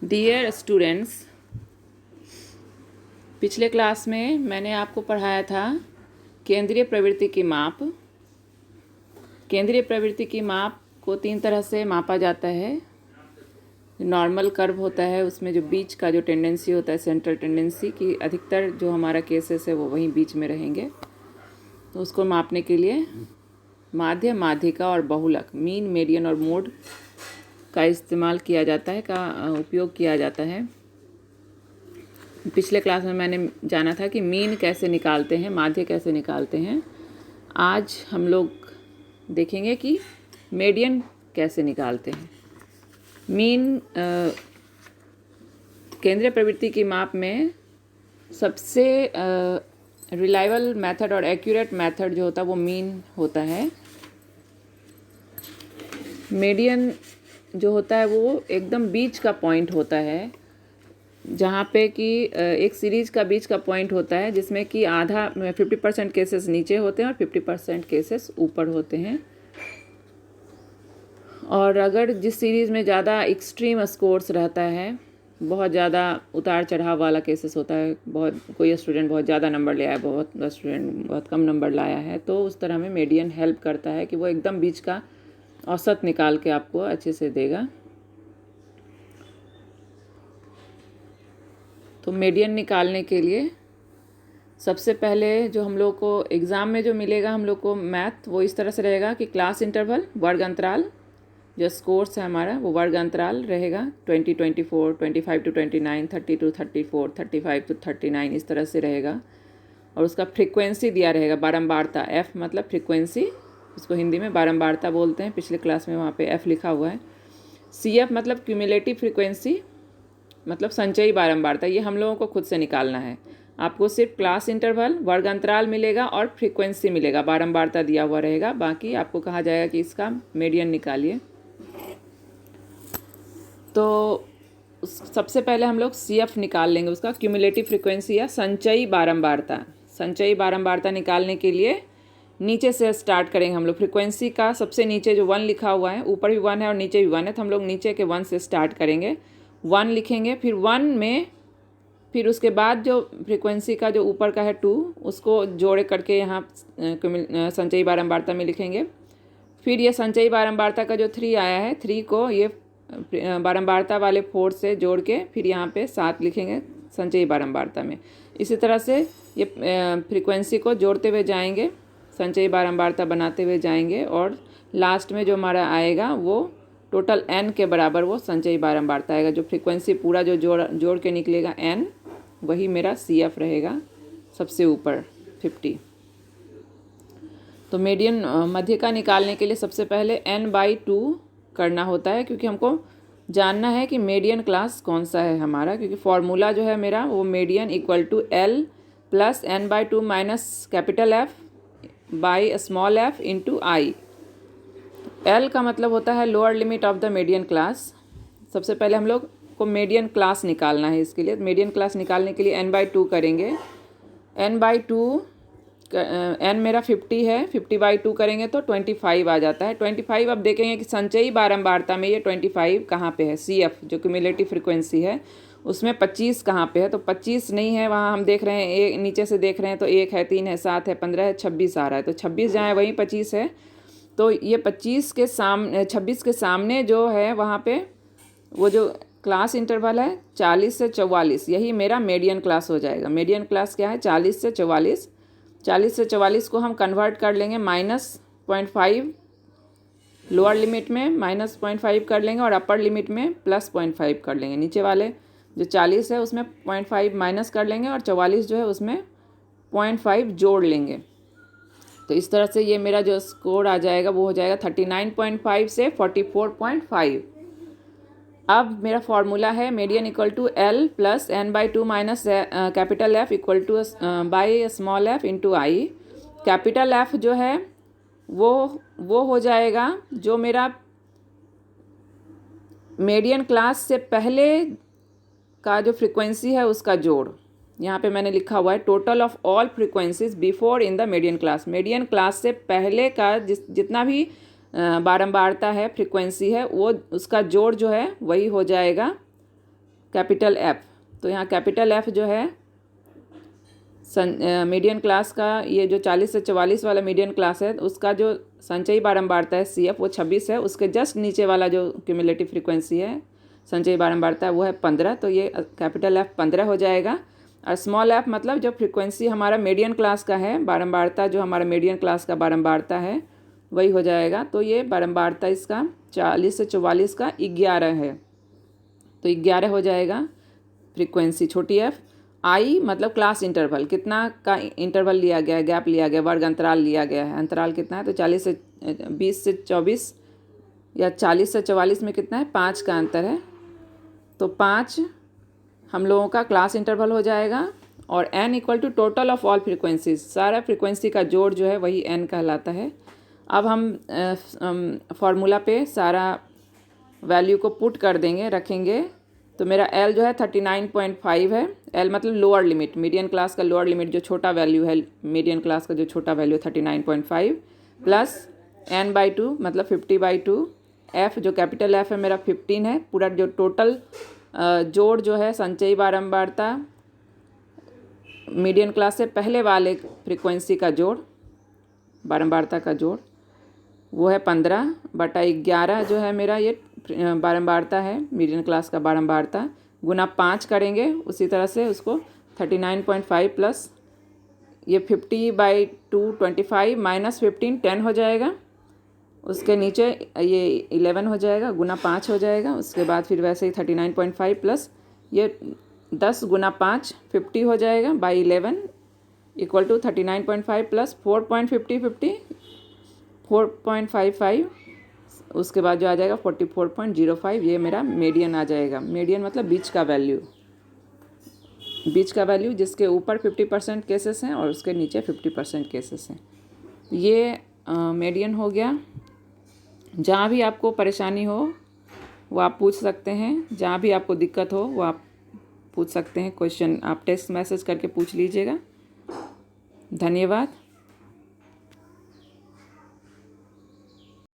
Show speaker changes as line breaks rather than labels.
Dear students, पिछले class में मैंने आपको पढ़ाया था केंद्रीय प्रवृत्ति की माप। केंद्रीय प्रवृत्ति की माप को 3 तरह से मापा जाता है। नॉर्मल कर्व होता है, उसमें जो बीच का जो टेंडेंसी होता है, सेंट्रल टेंडेंसी की अधिकतर जो हमारा केसेस है वो वहीं बीच में रहेंगे। तो उसको मापने के लिए माध्य, माध्यिका और बहुलक, मीन, मीडियन और मोड का इस्तेमाल किया जाता है, का उपयोग किया जाता है। पिछले क्लास में मैंने जाना था कि मीन कैसे निकालते हैं, माध्य कैसे निकालते हैं। आज हम लोग देखेंगे कि मीडियन कैसे निकालते हैं। मीन केंद्रीय प्रवृत्ति की माप में सबसे रिलायबल मेथड और एक्यूरेट मेथड जो होता है वो मीन होता है। मीडियन जो होता है वो एकदम बीच का पॉइंट होता है, जहाँ पे कि एक सीरीज़ का बीच का पॉइंट होता है जिसमें कि आधा 50% केसेस नीचे होते हैं और 50% केसेस ऊपर होते हैं। और अगर जिस सीरीज़ में ज़्यादा एक्सट्रीम स्कोर्स रहता है, बहुत ज़्यादा उतार चढ़ाव वाला केसेस होता है, बहुत कोई स्टूडेंट बहुत ज़्यादा नंबर ले आया, बहुत स्टूडेंट बहुत कम नंबर लाया है, तो उस तरह में मीडियन हेल्प करता है कि वो एकदम बीच का औसत निकाल के आपको अच्छे से देगा। तो मीडियन निकालने के लिए सबसे पहले जो हम लोग को एग्ज़ाम में जो मिलेगा हम लोग को मैथ, वो इस तरह से रहेगा कि क्लास इंटरवल, वर्ग अंतराल, जो स्कोर्स है हमारा वो वर्ग अंतराल रहेगा 20, 24, 25 to 29, 30 to 34, 35 to 39 इस तरह से रहेगा। और उसका फ्रीक्वेंसी दिया रहेगा, बारंबारता, एफ मतलब फ्रीक्वेंसी, उसको हिंदी में बारंबारता बोलते हैं। पिछले क्लास में वहाँ पे एफ लिखा हुआ है। सी एफ मतलब क्यूमुलेटिव फ्रीक्वेंसी, मतलब संचयी बारंबारता। ये हम लोगों को खुद से निकालना है। आपको सिर्फ क्लास इंटरवल, वर्ग अंतराल मिलेगा और फ्रीक्वेंसी मिलेगा, बारंबारता दिया हुआ रहेगा। बाकी आपको कहा जाएगा कि इसका मीडियन निकालिए। तो सबसे पहले हम लोग सी एफ निकाल लेंगे, उसका क्यूमुलेटिव फ्रीक्वेंसी या संचयी बारंबारता। संचयी बारंबारता निकालने के लिए नीचे से स्टार्ट करेंगे हम लोग। फ्रीक्वेंसी का सबसे नीचे जो 1 लिखा हुआ है, ऊपर भी 1 है और नीचे भी 1 है, तो हम लोग नीचे के 1 से स्टार्ट करेंगे। 1 लिखेंगे, फिर 1 में फिर उसके बाद जो फ्रीक्वेंसी का जो ऊपर का है 2, उसको जोड़े करके यहाँ संचयी बारंबारता में लिखेंगे। फिर ये संचयी बारंबारता का जो 3 आया है, 3 को ये बारंबारता वाले 4 से जोड़ के फिर यहाँ पे 7 लिखेंगे संचयी बारंबारता में। इसी तरह से ये फ्रीक्वेंसी को जोड़ते हुए जाएंगे, संचयी बारंबारता बनाते हुए जाएंगे, और लास्ट में जो हमारा आएगा वो टोटल n के बराबर वो संचयी बारंबारता आएगा। जो फ्रीक्वेंसी पूरा जो जोड़ के निकलेगा n, वही मेरा सी एफ रहेगा सबसे ऊपर 50। तो मीडियन मध्यिका निकालने के लिए सबसे पहले n/2 करना होता है, क्योंकि हमको जानना है कि मीडियन क्लास कौन सा है हमारा। क्योंकि फॉर्मूला जो है मेरा वो median equal to L plus n/2 minus capital F by small f into i. L का मतलब होता है lower limit of the median class. सबसे पहले हम लोग को मीडियन क्लास निकालना है। इसके लिए मीडियन क्लास निकालने के लिए n/2 करेंगे। n/2 n मेरा 50 है, 50/2 करेंगे तो 25 आ जाता है। 25 अब देखेंगे कि संचयी बारंबारता में ये 25 कहाँ पे है। सी एफ जो क्यूमुलेटिव फ्रीक्वेंसी है उसमें 25 कहाँ पे है, तो 25 नहीं है वहाँ। हम देख रहे हैं एक नीचे से देख रहे हैं तो 1 है, 3 है, 7 है, 15 है, 26 आ रहा है। तो 26 जहाँ है वहीं 25 है। तो ये 25 के सामने, 26 के सामने जो है वहाँ पे वो जो क्लास इंटरवल है 40 से 44, यही मेरा मीडियन क्लास हो जाएगा। मीडियन क्लास क्या है? 40 से 44। 40 से 44 को हम कन्वर्ट कर लेंगे -0.5, लोअर लिमिट में -0.5 कर लेंगे और अपर लिमिट में +0.5 कर लेंगे। नीचे वाले जो 40 है उसमें 0.5 माइनस कर लेंगे और 44 जो है उसमें 0.5 जोड़ लेंगे। तो इस तरह से ये मेरा जो स्कोर आ जाएगा वो हो जाएगा 39.5 से 44.5। अब मेरा फॉर्मूला है median equal to L plus n/2 minus capital F equal to by small f into i. Capital F जो है वो हो जाएगा जो मेरा मीडियन क्लास से पहले का जो फ्रीक्वेंसी है उसका जोड़। यहाँ पे मैंने लिखा हुआ है total of all frequencies before in the median class. Median class से पहले का जितना भी बारंबारता है, फ्रीक्वेंसी है, वो उसका जोड़ जो है वही हो जाएगा कैपिटल एफ। तो यहाँ कैपिटल एफ जो है मीडियन क्लास का, ये जो 40 से 44 वाला मीडियन क्लास है उसका जो संचयी बारंबारता है सी एफ वो 26 है। उसके जस्ट नीचे वाला जो क्यूमुलेटिव फ्रीक्वेंसी है संचयी बारंबारता है वो है 15। तो ये कैपिटल एफ 15 हो जाएगा। और स्मॉल एफ मतलब जो फ्रीक्वेंसी हमारा मीडियन क्लास का है, बारंबारता जो हमारा मीडियन क्लास का बारंबारता है वही हो जाएगा। तो ये बारंबारता इसका 40 से 44 का 11 है। तो 11 हो जाएगा फ्रीक्वेंसी छोटी एफ। आई मतलब क्लास इंटरवल, कितना का इंटरवल लिया गया है, गैप लिया गया, वर्ग अंतराल लिया गया है। अंतराल कितना है? तो 40 से 20 से 24 या 40 से 44 में कितना है? 5 का अंतर है। तो 5 हम लोगों का क्लास इंटरवल हो जाएगा। और n equal to total of all frequencies, सारा फ्रीक्वेंसी का जोड़ जो है वही n कहलाता है। अब हम फार्मूला पे सारा वैल्यू को पुट कर देंगे, रखेंगे। तो मेरा L जो है 39.5 है। L मतलब लोअर लिमिट, मीडियन क्लास का लोअर लिमिट जो छोटा वैल्यू है, मीडियन क्लास का जो छोटा वैल्यू 39.5 प्लस n/2 मतलब 50/2। F जो कैपिटल F है मेरा 15 है। पूरा जो टोटल जोड़ जो है संचयी बारंबारता मीडियन क्लास से पहले वाले फ्रीक्वेंसी का जोड़, बारंबारता का जोड़ वो है 15/11 जो है मेरा ये बारंबारता है मीडियन क्लास का बारंबारता, गुना 5 करेंगे। उसी तरह से उसको 39.5 प्लस ये 50/2 25 माइनस 15 10 हो जाएगा। उसके नीचे ये 11 हो जाएगा, गुना 5 हो जाएगा। उसके बाद फिर वैसे ही 39.5 प्लस ये 10 गुना 5 50 हो जाएगा बाई 11 इक्वल टू 39.5 प्लस 4.55 उसके बाद जो आ जाएगा 44.05। ये मेरा मीडियन आ जाएगा। मीडियन मतलब बीच का वैल्यू, बीच का वैल्यू जिसके ऊपर 50% केसेस हैं और उसके नीचे 50% केसेस हैं। ये मीडियन हो गया। जहाँ भी आपको परेशानी हो वो आप पूछ सकते हैं, जहाँ भी आपको दिक्कत हो वो आप पूछ सकते हैं। क्वेश्चन आप टेक्स्ट मैसेज करके पूछ लीजिएगा। धन्यवाद।